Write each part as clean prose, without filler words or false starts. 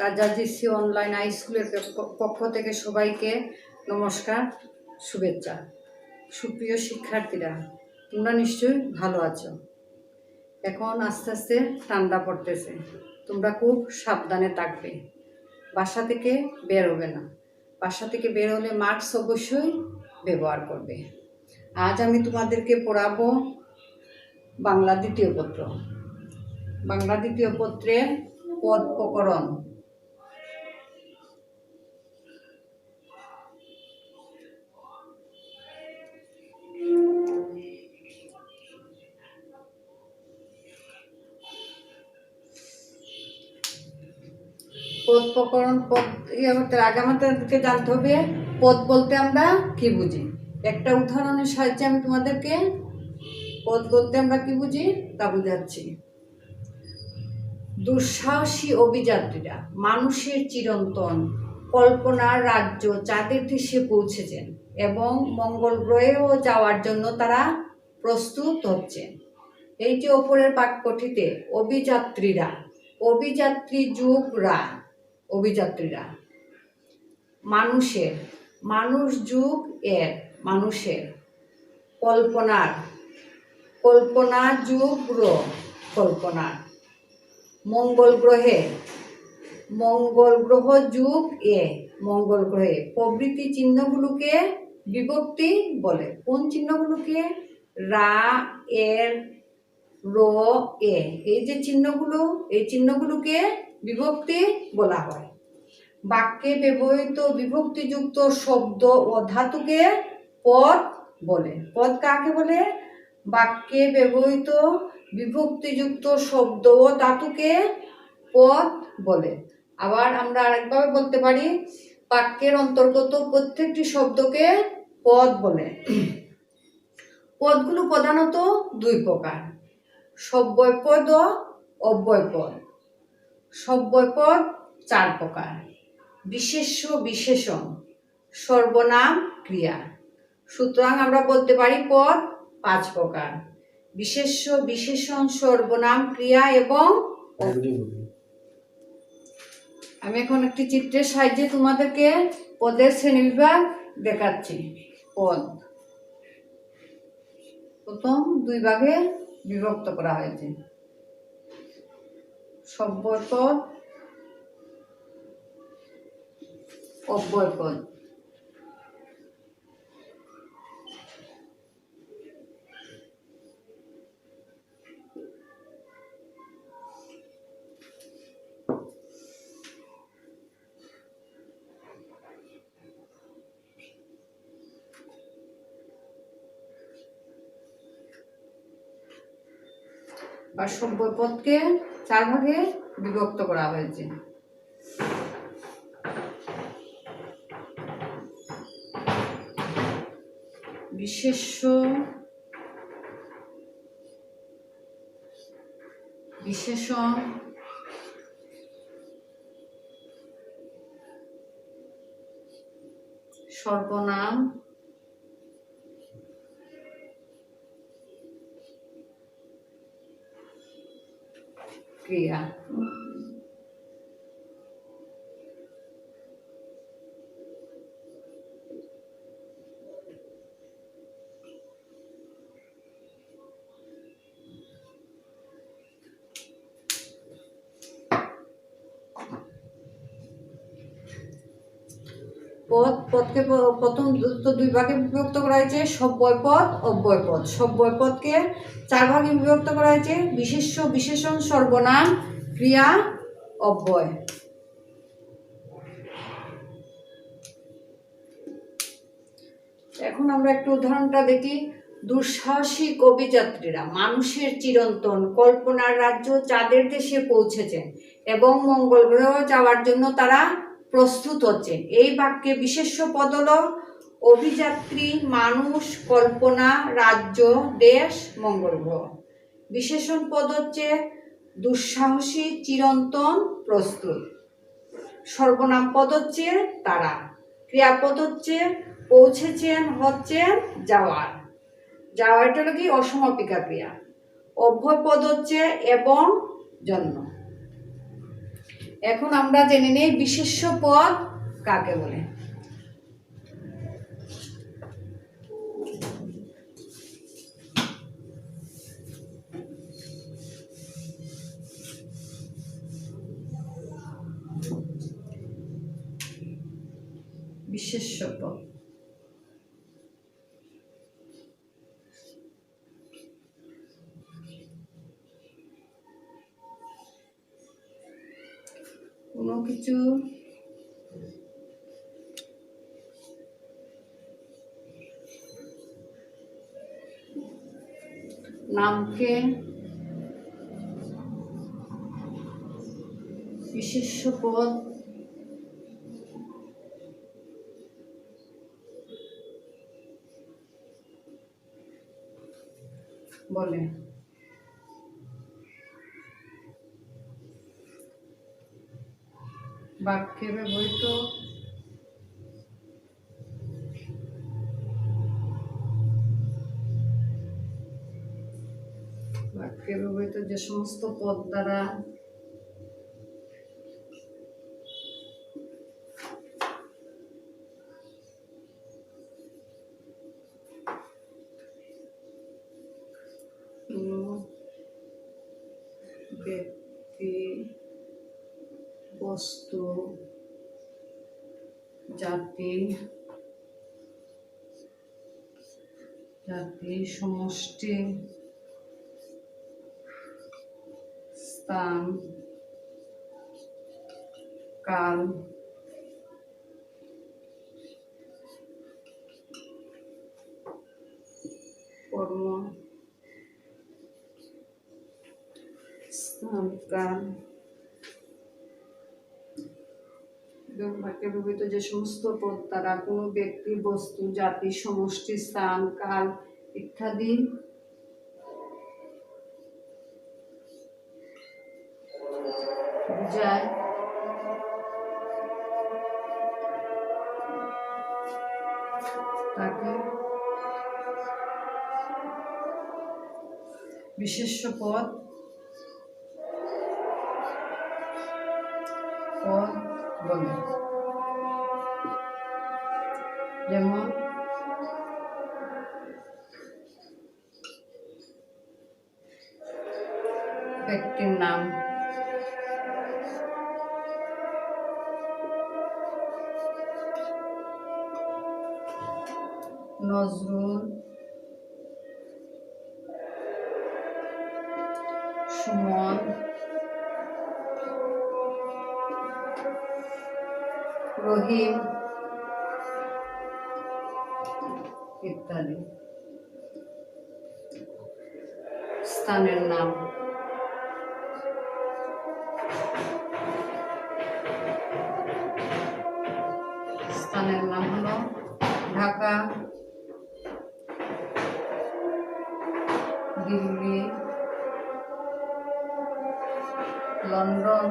রাজাজিসি online high স্কুলের পক্ষ থেকে সবাইকে নমস্কার, শুভেচ্ছা। সুপ্রিয় শিক্ষার্থীরা, তোমরা নিশ্চয়ই ভালো আছো। এখন আস্তে আস্তে ঠান্ডা পড়তেছে, তোমরা খুব সাবধানে থাকবে। বাসা থেকে বের হবে না, বাসা থেকে বের হলে মাস্ক অবশ্যই ব্যবহার করবে। আজ আমি তোমাদেরকে পড়াবো বাংলা দ্বিতীয় পত্র। বাংলা দ্বিতীয় পত্রের পদ প্রকরণ। পদ প্রকরণ আগে আমাদেরকে জানতে হবে পদ বলতে আমরা কি বুঝি। একটা উদাহরণের সাহায্যে আমি তোমাদেরকে পদ বলতে আমরা কি বুঝি তা বুঝাচ্ছি। দুঃসাহসী অভিযাত্রীরা মানুষের চিরন্তন কল্পনার রাজ্য চাঁদের দেশে পৌঁছেছেন এবং মঙ্গল গ্রহেও যাওয়ার জন্য তারা প্রস্তুত হচ্ছেন। এই যে ওপরের বাক্যটিতে অভিযাত্রীরা, অভিযাত্রী যুগরা, অভিযাত্রীরা মানুষের, মানুষ যুগ এর মানুষের, কল্পনার, কল্পনা যুগ কল্পনার, মঙ্গল গ্রহে, মঙ্গল গ্রহ যুগ এ মঙ্গল গ্রহে প্রভৃতি চিহ্নগুলোকে বিভক্তি বলে। কোন চিহ্নগুলোকে? রা, এর, র, এ, এই যে চিহ্নগুলো, এই চিহ্নগুলোকে বিভক্তি বলা হয়। বাক্যে ব্যবহৃত বিভক্তিযুক্ত শব্দ ও ধাতুকে পদ বলে। পদ কাকে বলে? বাক্যে ব্যবহৃত বিভক্তিযুক্ত শব্দ ও ধাতুকে পদ বলে। আবার আমরা আরেকভাবে বলতে পারি, বাক্যের অন্তর্গত প্রত্যেকটি শব্দকে পদ বলে। পদগুলো প্রধানত দুই প্রকার, সব্যয় পদ ও অব্যয় পদ। সব্যয় পদ চার প্রকার: বিশেষ্য, বিশেষণ, সর্বনাম, ক্রিয়া। সুতরাং আমরা বলতে পারি পদ পাঁচ প্রকার: বিশেষ্য, বিশেষণ, সর্বনাম, ক্রিয়া এবং। আমি এখন একটি চিত্রের সাহায্যে তোমাদেরকে পদের শ্রেণীবিভাগ দেখাচ্ছি। পদ প্রথম দুই ভাগে বিভক্ত করা হয়েছে: সব্যয় পদ, অব্যয় পদ। বা সব্যয় পদকে চার ভাগে বিভক্ত করা হয়েছে: বিশেষ্য, বিশেষণ, সর্বনাম, ক্রিয়া। পদকে প্রথম দুই ভাগে বিভক্ত করা হয়েছে: সব্যয় পদ, অব্যয় পদ। সব্যয় পদকে চার ভাগে বিভক্ত করা হয়েছে: বিশেষ্য, বিশেষণ, সর্বনাম, ক্রিয়া, অব্যয়। এখন আমরা একটু উদাহরণটা দেখি। দুঃসাহসিক অভিযাত্রীরা মানুষের চিরন্তন কল্পনার রাজ্য চাঁদের দেশে পৌঁছেছেন এবং মঙ্গল গ্রহ যাওয়ার জন্য তারা প্রস্তুত হচ্ছেন। এই বাক্যে বিশেষ্য পদ হলো অভিযাত্রী, মানুষ, কল্পনা, রাজ্য, দেশ, মঙ্গল গ্রহ। বিশেষণ পদ হচ্ছে দুঃসাহসী, চিরন্তন, প্রস্তুত। সর্বনাম পদ হচ্ছে তারা। ক্রিয়াপদ হচ্ছে পৌঁছেছেন, হচ্ছেন, যাওয়ার। যাওয়াটা হলো কি অসমাপিকা ক্রিয়া। অব্যয় পদ হচ্ছে এবং, জন্য। এখন আমরা জেনে নেই বিশেষ্য পদ কাকে বলে। বিশেষ্য পদ কোনো কিছু নামকে বিশেষ্য পদ বলে। বাক্যে ব্যবহৃত যে সমস্ত পদ দ্বারা ব্যক্তি বস্তু জাতি সমষ্টি স্থান কাল কর্ম স্থান কাল এবং বাক্যে ব্যবহৃত যে সমস্ত পদ দ্বারা কোনো ব্যক্তি বস্তু জাতি সমষ্টি স্থান কাল ইত্যাদি বোঝায় তাকে বিশেষ্য পদ বলে। যেমন ব্যক্তির নাম, নজরুল, সুমন, রহিম ইত্যাদি। স্থানের নাম, স্থানের নাম হলো ঢাকা, দিল্লি, লন্ডন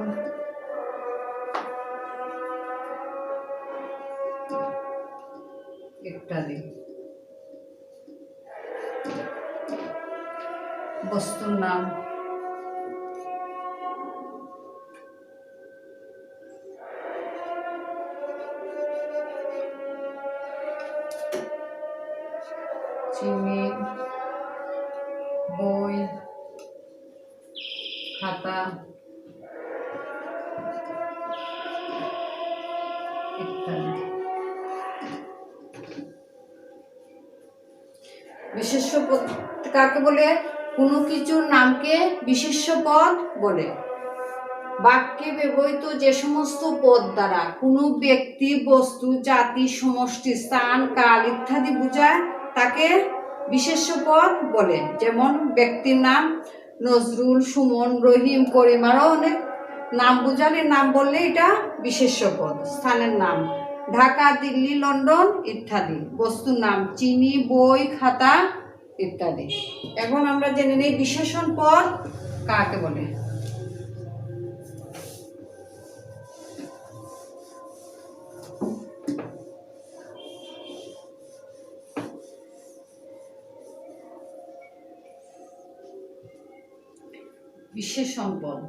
ইত্যাদি। বস্তুর নাম, চিনি, বই, খাতা ইত্যাদি। বিশেষ্য পদ কাকে বলে? কোনো কিছুর নামকে বিশেষ্য পদ বলে। বাক্যে ব্যবহৃত যে সমস্ত পদ দ্বারা কোনো ব্যক্তি বস্তু জাতি সমষ্টি স্থান কাল ইত্যাদি বোঝায় তাকে বিশেষ্য পদ বলে। যেমন ব্যক্তির নাম নজরুল, সুমন, রহিম, করিম, আরো অনেক নাম বোঝালে নাম বললে এটা বিশেষ্য পদ। স্থানের নাম ঢাকা, দিল্লি, লন্ডন ইত্যাদি। বস্তুর নাম চিনি, বই, খাতা ইত্যাদি। এখন আমরা জেনে নিই বিশেষণ পদ কাকে বলে। বিশেষণ পদ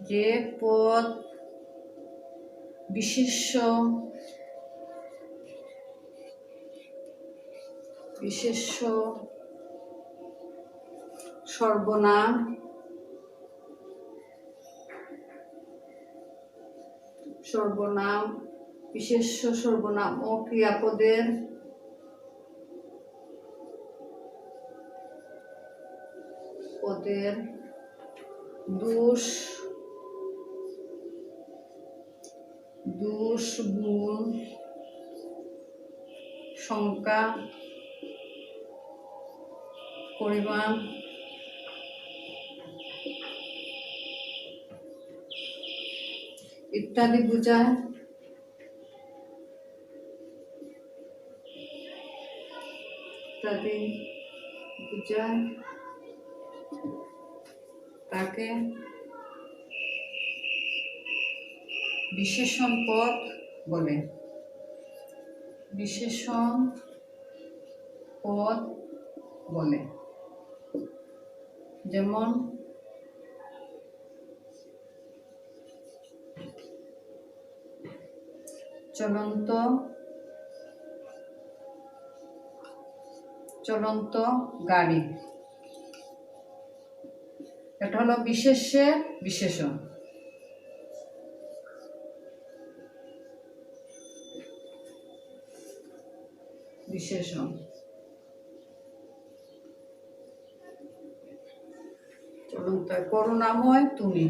যে পদ বিশেষ্য সর্বনাম বিশেষ্য সর্বনাম ও ক্রিয়াপদের দোষ গুণ সংখ্যা পরিমাণ ইত্যাদি বোঝায়। তাকে বিশেষণ পদ বলে। যেমন চলন্ত গাড়ি, এটা হলো বিশেষ্যের বিশেষণ। চলন্ত করুণাময় তুমি,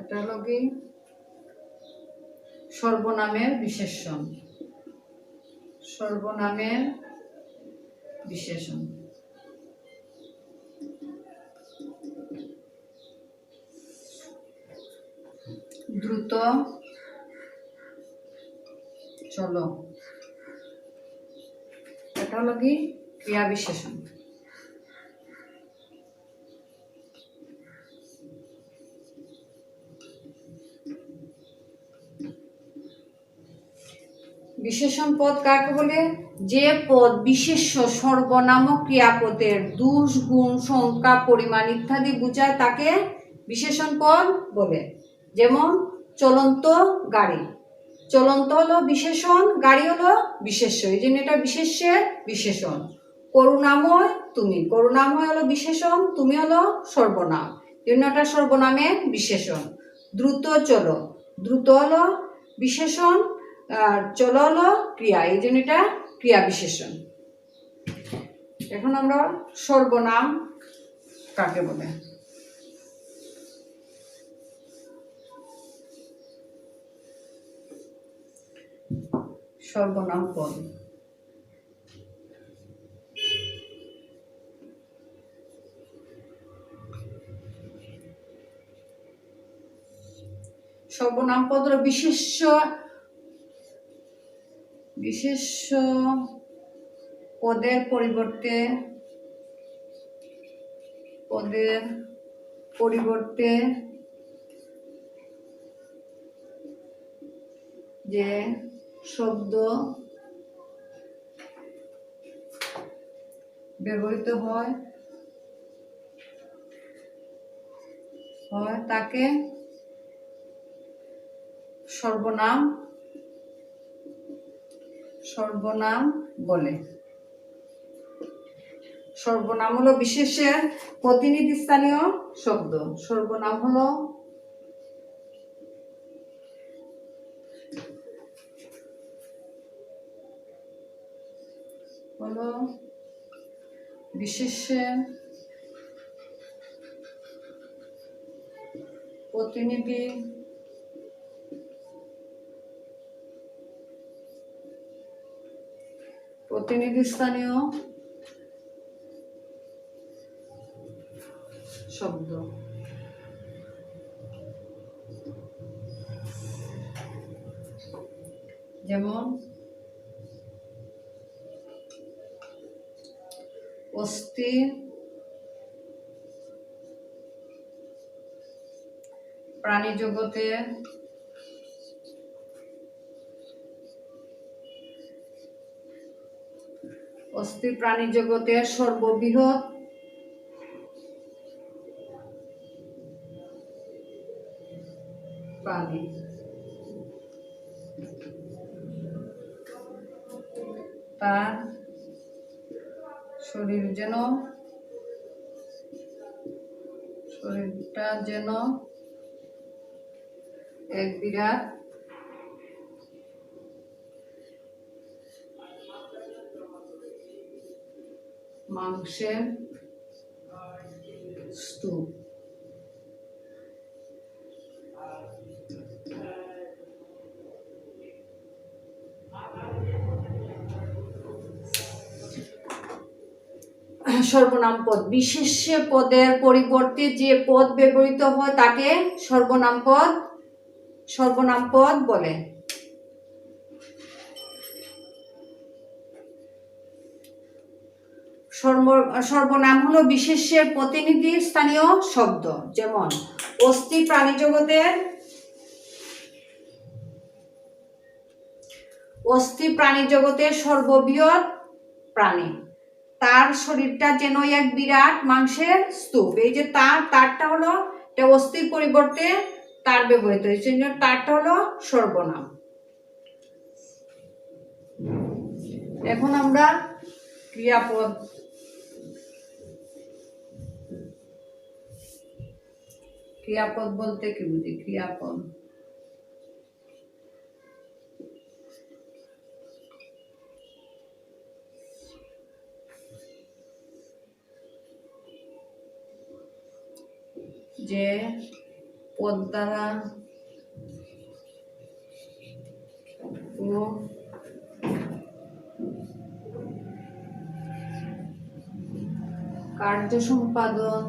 এটা হলো কি সর্বনামের বিশেষণ। দ্রুত চলো, এটা হলো কি ক্রিয়া বিশেষণ। বিশেষণ পদ কাকে বলে? যে পদ বিশেষ্য সর্বনামক ক্রিয়াপদের দোষ গুণ সংখ্যা পরিমাণ ইত্যাদি বোঝায় তাকে বিশেষণ পদ বলে। যেমন চলন্ত গাড়ি, চলন্ত হলো বিশেষণ, গাড়ি হলো বিশেষ্য, এই জন্য এটা বিশেষ্যের বিশেষণ। করুণাময় তুমি, করুণাময় হলো বিশেষণ, তুমি হলো সর্বনাম, এই জন্য এটা সর্বনামের বিশেষণ। দ্রুত চলো, দ্রুত হলো বিশেষণ আর চলো হলো ক্রিয়া, এই জন্য এটা ক্রিয়া বিশেষণ। এখন আমরা সর্বনাম কাকে বলে? সর্বনাম পদ সর্বনাম পদ হলো বিশেষ্য পদের পরিবর্তে যে শব্দ ব্যবহৃত হয় তাকে সর্বনাম বলে। সর্বনাম হলো বিশেষের প্রতিনিধি স্থানীয় শব্দ। সর্বনাম হলো বিশেষের প্রতিনিধি স্থানীয় শব্দ। যেমন অস্থির, প্রাণী জগতে অস্থি প্রাণী জগতের সর্ববৃহৎ প্রাণী। তার শরীরটা যেন এক বিরাট মাংসের স্তূপ। সর্বনাম পদ, বিশেষ্য পদের পরিবর্তে যে পদ ব্যবহৃত হয় তাকে সর্বনাম পদ বলে। সর্বনাম হলো বিশেষ্যের প্রতিনিধি স্থানীয় শব্দ। যেমন অস্থি প্রাণী জগতের সর্ববৃহৎ প্রাণী, তার শরীরটা যেন এক বিরাট মাংসের স্তূপ। এই যে তারটা হলো অস্থির পরিবর্তে তার ব্যবহৃত, এই জন্য তারটা হলো সর্বনাম। এখন আমরা ক্রিয়াপদ বলতে কি বুঝি? ক্রিয়াপদ যে পদ দ্বারা কোনো কার্য সম্পাদন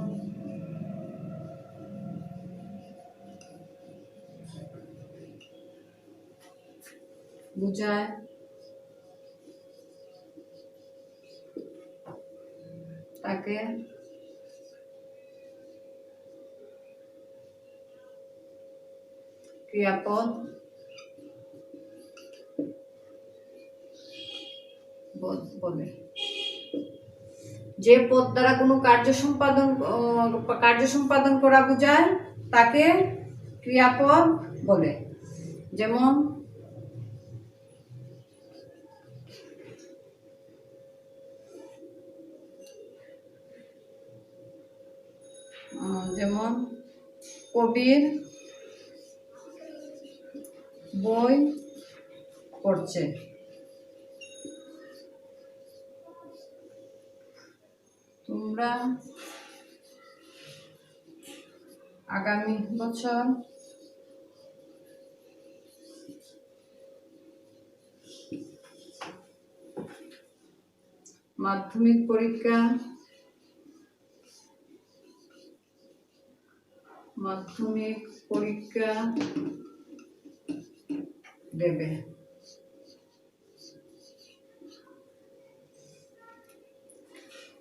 বুঝায় তাকে ক্রিয়াপদ বলে। যে পদ দ্বারা কোনো কার্য সম্পাদন করা বোঝায় তাকে ক্রিয়াপদ বলে। যেমন কবির বই পড়ছে। তোমরা আগামী বছর মাধ্যমিক পরীক্ষা দেবে।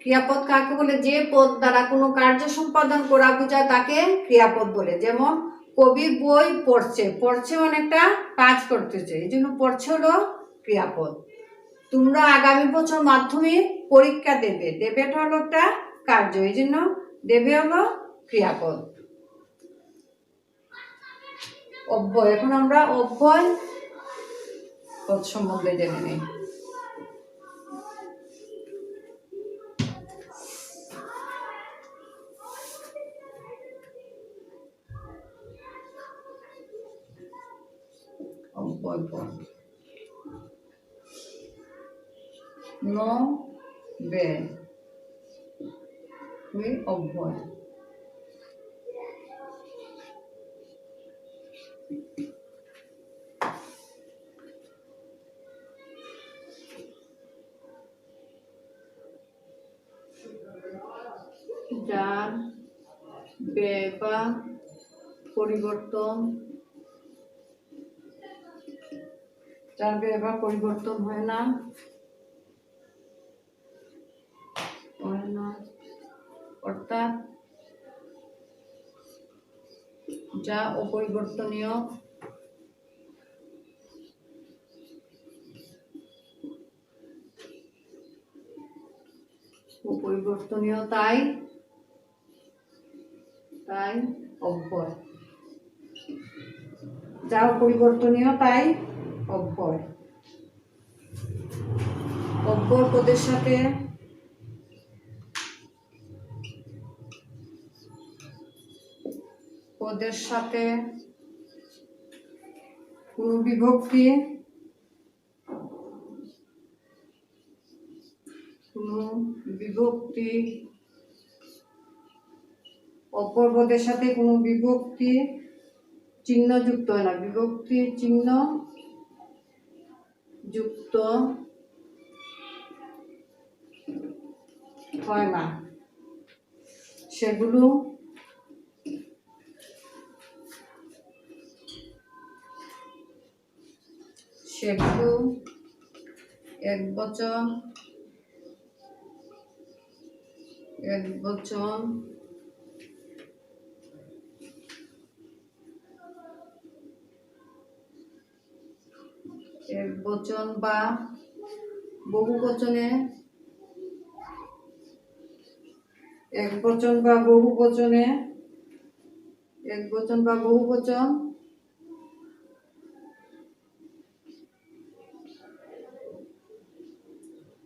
ক্রিয়াপদ কাকে বলে? যে পদ দ্বারা কোনো কার্য সম্পাদন করা বোঝায় তাকে ক্রিয়াপদ বলে। যেমন কবি বই পড়ছে অনেকটা কাজ করতেছে, এই জন্য পড়ছে হলো ক্রিয়াপদ। তোমরা আগামী বছর মাধ্যমিক পরীক্ষা দেবেটা হলো একটা কার্য, এই জন্য দেবে হলো ক্রিয়াপদ। অব্যয়, এখন আমরা অব্যয় পদ সম্বন্ধে জেনে নিই। অব্যয় পদ অব্যয়। যার ব্যয় বা পরিবর্তন হয় না, অর্থাৎ যা অপরিবর্তনীয়, অপরিবর্তনীয় তাই তাই অব্যয়, যা অপরিবর্তনীয় তাই অব্যয়। অব্যয় পদের সাথে কোনো বিভক্তি অপর পদের সাথে কোনো বিভক্তি চিহ্ন যুক্ত হয় না, বিভক্তি চিহ্ন যুক্ত হয় না। সেগুলো একবচন, একবচন বা বহুবচনে, একবচন বা বহুবচন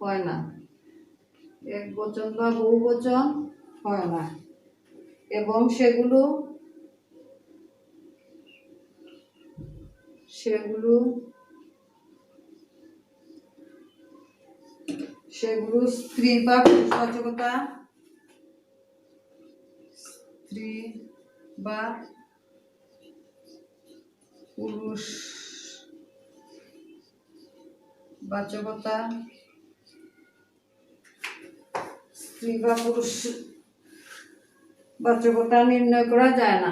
হয় না, একবচন বা বহুবচন হয় না, এবং সেগুলো স্ত্রী বা পুরুষবাচকতা, স্ত্রী বা পুরুষবাচকতা, নির্ণয় করা যায় না,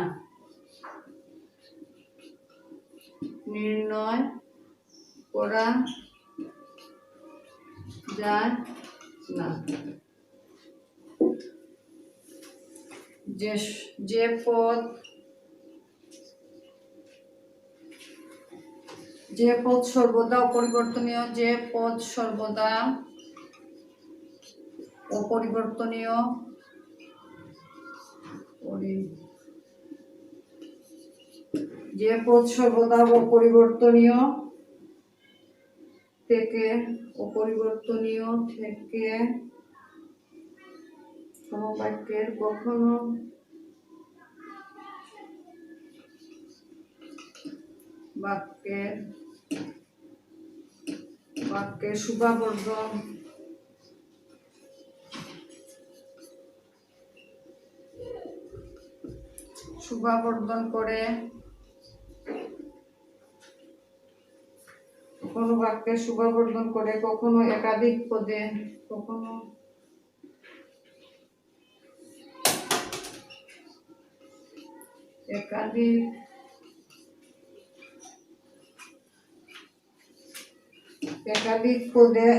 যে পদ সর্বদা অপরিবর্তনীয়, যে পদ সর্বদা অপরিবর্তনীয় থেকে কোনো বাক্যের কখনো বাক্যের শোভাবর্ধন করে, কখনো বাক্যের শোভাবর্ধন করে, কখনো একাধিক পদে, একাধিক পদের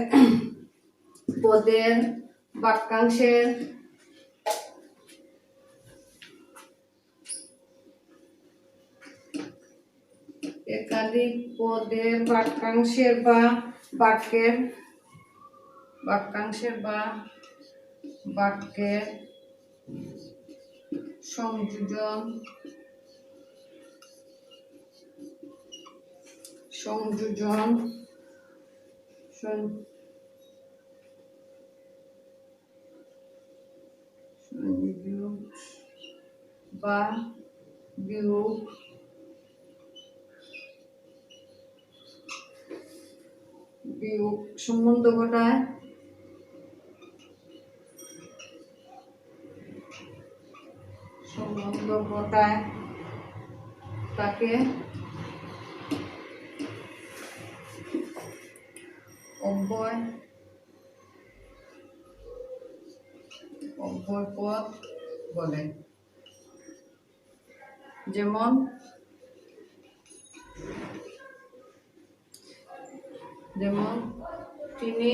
বাক্যাংশের বা বাক্যের সংযোজন বা বিয়োগ সম্বন্ধ ঘটায়, তাকে অব্যয় পদ বলে। যেমন তিনি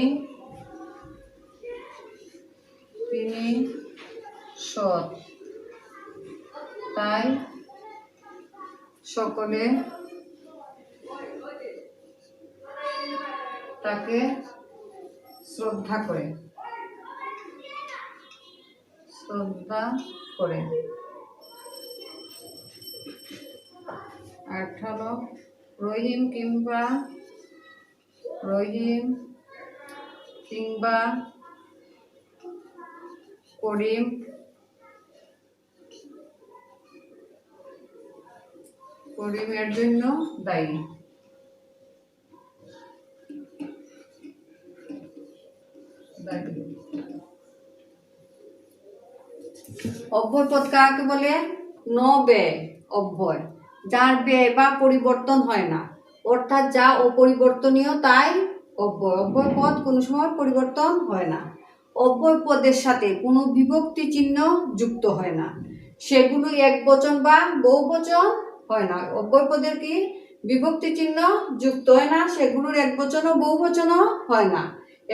সৎ, তাই সকলে তাকে শ্রদ্ধা করে। শ্রদ্ধা করে। আর হলো রহিম কিংবা করিম করিমের জন্য দায়ী। অব্যয় পদ কাকে বলে? ন ব্যয় অব্যয়, যার ব্যয় বা পরিবর্তন হয় না, অর্থাৎ যা অপরিবর্তনীয় তাই অব্যয়। অব্যয় পদ কোনো সময় পরিবর্তন হয় না। অব্যয় পদের সাথে কোনো বিভক্তি চিহ্ন যুক্ত হয় না, সেগুলো একবচন বা বহুবচন হয় না। অব্যয় পদের কি বিভক্তি চিহ্ন যুক্ত হয় না, সেগুলোর একবচন ও বহুবচনও হয় না,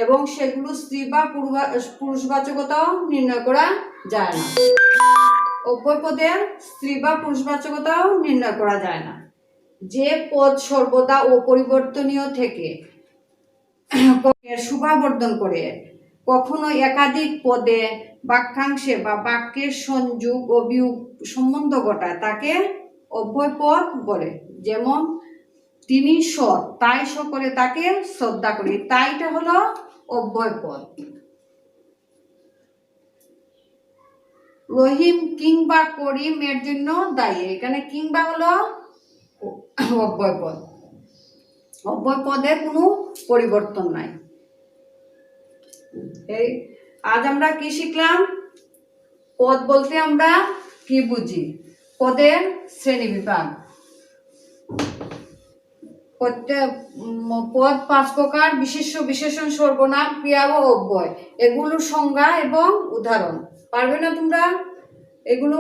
এবং সেগুলো স্ত্রী বা পুরুষবাচকতাও নির্ণয় করা যায় না। অব্যয় পদের স্ত্রী বা পুরুষবাচকতাও নির্ণয় করা যায় না। যে পদ সর্বদা অপরিবর্তনীয় থেকে শোভাবর্ধন করে, কখনো একাধিক পদে বাক্যাংশে বা বাক্যের সংযোগ ও বিয়োগ সম্বন্ধ ঘটায়, তাকে অব্যয় পদ বলে। যেমন তিনি সৎ, তাই সকলে তাকে শ্রদ্ধা করি, তাইটা হলো অব্যয় পদ। রহিম কিংবা করিম এর জন্য দায়ী, এখানে কিংবা হলো অব্যয় পদ। অব্যয় পদের কোনো পরিবর্তন নাই। এই আজ আমরা কি শিখলাম? পদ বলতে আমরা কি বুঝি? পদের শ্রেণী বিভাগ। পদ 5 প্রকার: বিশেষ্য, বিশেষণ, সর্বনাম, ক্রিয়া ও অব্যয়। এগুলোর সংজ্ঞা এবং উদাহরণ পারবে না তোমরা? এগুলো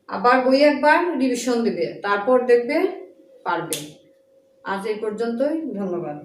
আবার বই একবার রিভিশন দিবে, তারপর দেখবে পারবে। আজ এই পর্যন্তই, ধন্যবাদ।